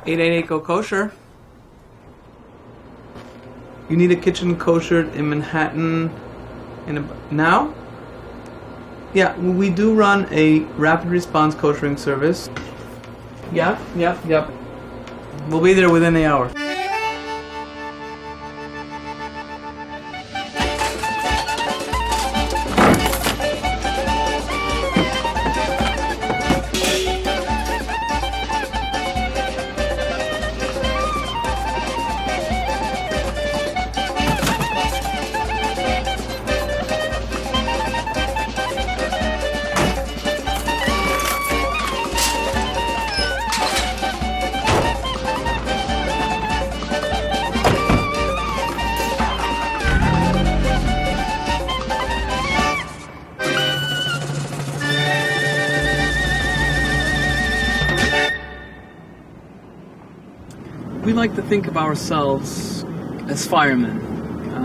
888 Go Kosher. You need a kitchen kosher in Manhattan now? Yeah, we do run a rapid response koshering service. Yep. We'll be there within the hour. We like to think of ourselves as firemen,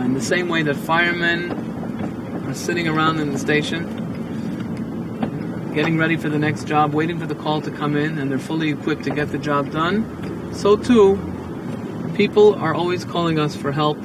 in the same way that firemen are sitting around in the station, getting ready for the next job, waiting for the call to come in, and they're fully equipped to get the job done. So too, people are always calling us for help,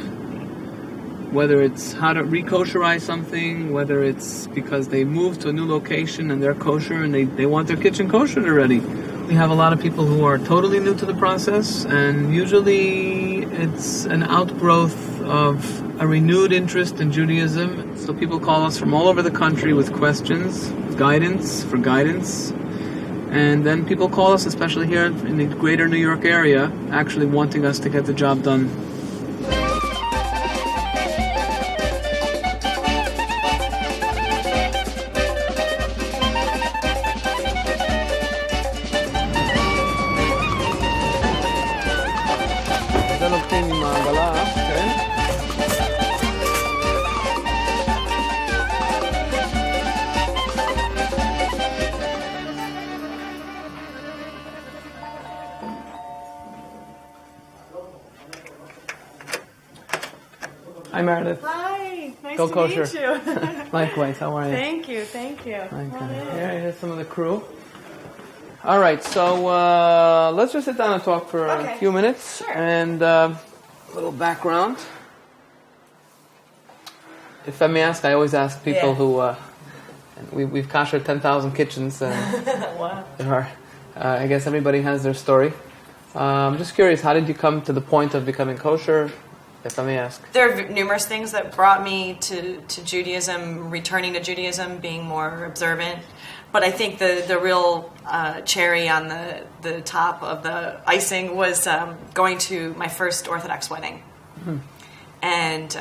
whether it's how to re-kosherize something, whether it's because they moved to a new location and they're kosher and they want their kitchen kosher already. We have a lot of people who are totally new to the process, and usually it's an outgrowth of a renewed interest in Judaism. So people call us from all over the country with questions, guidance, and then people call us, especially here in the greater New York area, actually wanting us to get the job done. Hi, Meredith. Hi, nice Go to Kosher. meet you. Likewise, how are you? Thank you. Here's some of the crew. All right, so let's just sit down and talk for a few minutes. Sure. And a little background. If I may ask, I always ask people who... we've koshered 10,000 kitchens. Wow. There are, I guess everybody has their story. I'm just curious, how did you come to the point of becoming kosher? If I may ask. There are numerous things that brought me to Judaism, returning to Judaism, being more observant. But I think the real cherry on the top of the icing was going to my first Orthodox wedding. Mm-hmm. And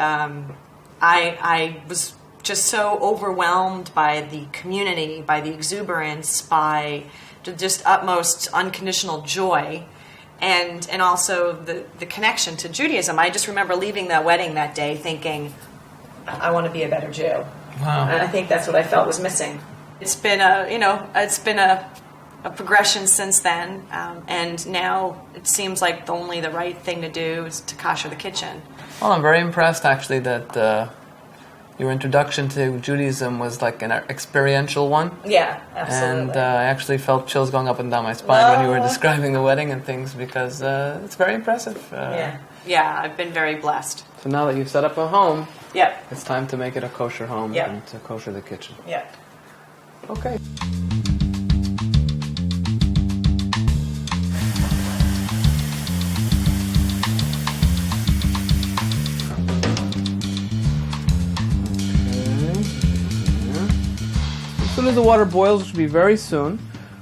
I was just so overwhelmed by the community, by the exuberance, by the just utmost unconditional joy. And also the connection to Judaism. I just remember leaving that wedding that day thinking, I want to be a better Jew. Wow. And I think that's what I felt was missing. It's been a progression since then, and now it seems like only the right thing to do is to kosher the kitchen. Well, I'm very impressed actually that your introduction to Judaism was like an experiential one. Yeah, absolutely. And I actually felt chills going up and down my spine when you were describing the wedding and things, because it's very impressive. Yeah, I've been very blessed. So now that you've set up a home, yep, it's time to make it a kosher home and to kosher the kitchen. Yeah. Okay. As soon as the water boils, which will be very soon,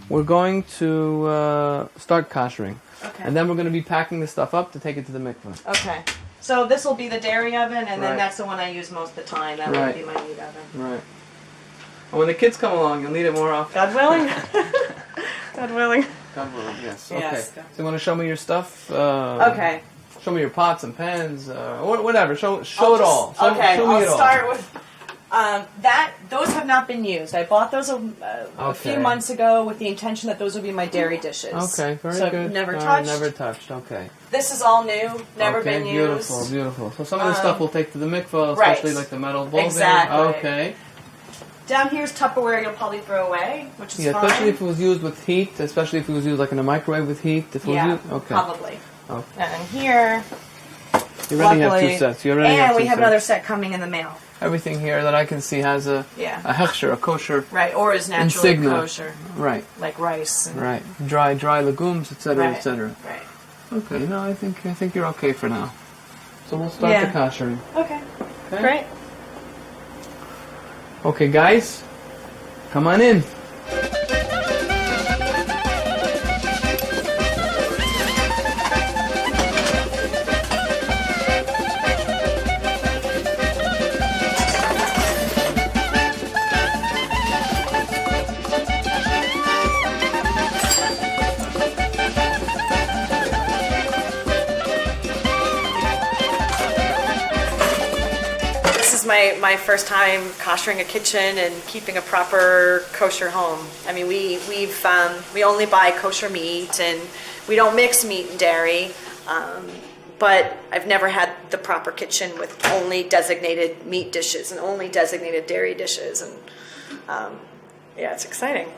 we're going to start koshering. Okay. And then we're going to be packing the stuff up to take it to the mikveh. Okay. So this will be the dairy oven, and then that's the one I use most of the time. That will be my meat oven. Right. And when the kids come along, you'll need it more often. God willing. God willing. God willing, yes. Yes. Okay. So you want to show me your stuff? Okay. Show me your pots and pans, whatever. Show it all. Show me I'll it all. start with those have not been used. I bought those a few months ago with the intention that those would be my dairy dishes. Okay, very good. Never touched. Never touched. Okay. This is all new. Never been used. Beautiful. So some of the stuff we'll take to the mikvah, especially like the metal bowls. Exactly. Okay. Down here's Tupperware you'll probably throw away, which is fine. Especially if it was used with heat, especially if it was used like in a microwave with heat. If it was used, okay. Probably. Okay. And here, you already have 2 sets. You already have 2 we have sets. another set coming in the mail. Everything here that I can see has a hechsher, a kosher, right, or is naturally insignia. kosher, right, like rice, and right, dry legumes, etc., right, etc. Right. Okay, no, I think you're okay for now. So we'll start the koshering. Okay. Great. Okay, guys, come on in. My first time koshering a kitchen and keeping a proper kosher home. I mean, we only buy kosher meat and we don't mix meat and dairy. But I've never had the proper kitchen with only designated meat dishes and only designated dairy dishes, and it's exciting.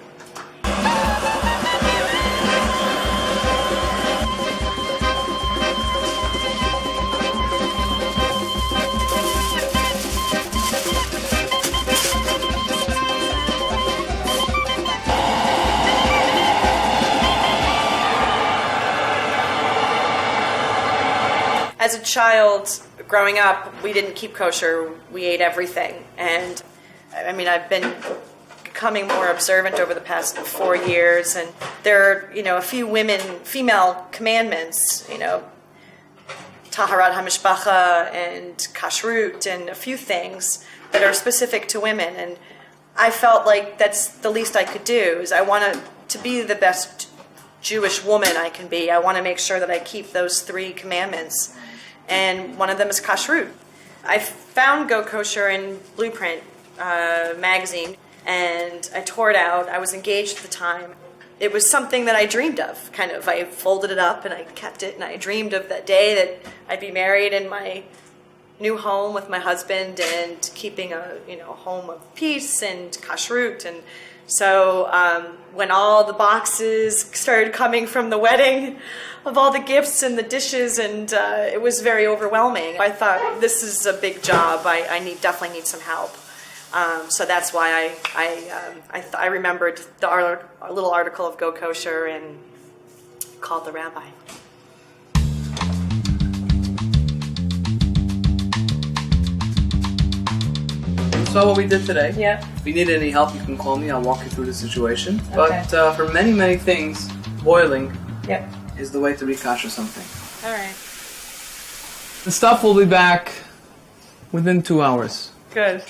As a child, growing up, we didn't keep kosher. We ate everything. And, I mean, I've been becoming more observant over the past 4 years. And there are, a few female commandments, Taharat HaMishpacha and Kashrut and a few things that are specific to women. And I felt like that's the least I could do, is I want to be the best Jewish woman I can be. I want to make sure that I keep those 3 commandments. And one of them is kashrut. I found Go Kosher in Blueprint magazine, and I tore it out. I was engaged at the time. It was something that I dreamed of, kind of. I folded it up and I kept it, and I dreamed of that day that I'd be married in my new home with my husband and keeping a home of peace and kashrut. And so when all the boxes started coming from the wedding of all the gifts and the dishes, and it was very overwhelming. I thought, this is a big job. I definitely need some help. So that's why I remembered a little article of Go Kosher and called the rabbi. So what we did today. Yeah. If you need any help, you can call me. I'll walk you through the situation. Okay. But for many, many things, boiling is the way to rekasher something. All right. The stuff will be back within 2 hours. Good.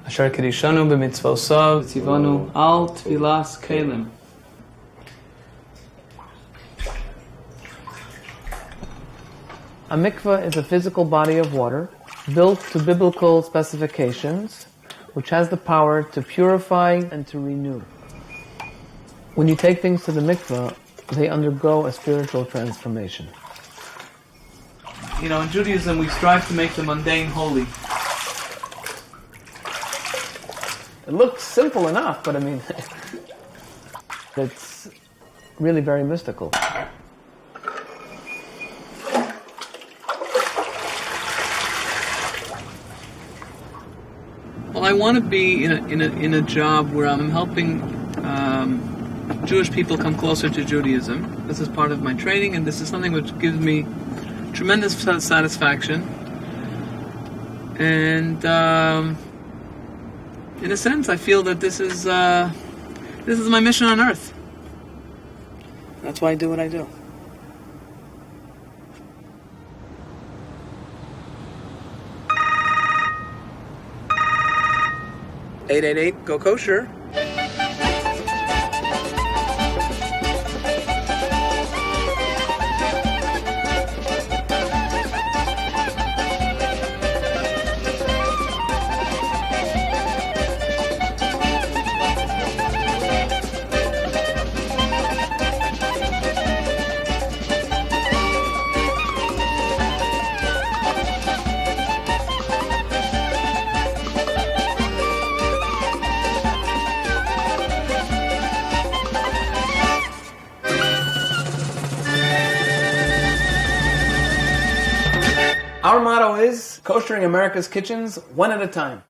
Asher Kedishanu b'mitzvosav tzivanu al tvilas kelim. A mikveh is a physical body of water built to biblical specifications, which has the power to purify and to renew. When you take things to the mikveh, they undergo a spiritual transformation. In Judaism, we strive to make the mundane holy. It looks simple enough, but I mean, it's really very mystical. Well, I want to be in a job where I'm helping Jewish people come closer to Judaism. This is part of my training, and this is something which gives me tremendous satisfaction. And in a sense, I feel that this is my mission on earth. That's why I do what I do. 888 Go Kosher. Our motto is koshering America's kitchens one at a time.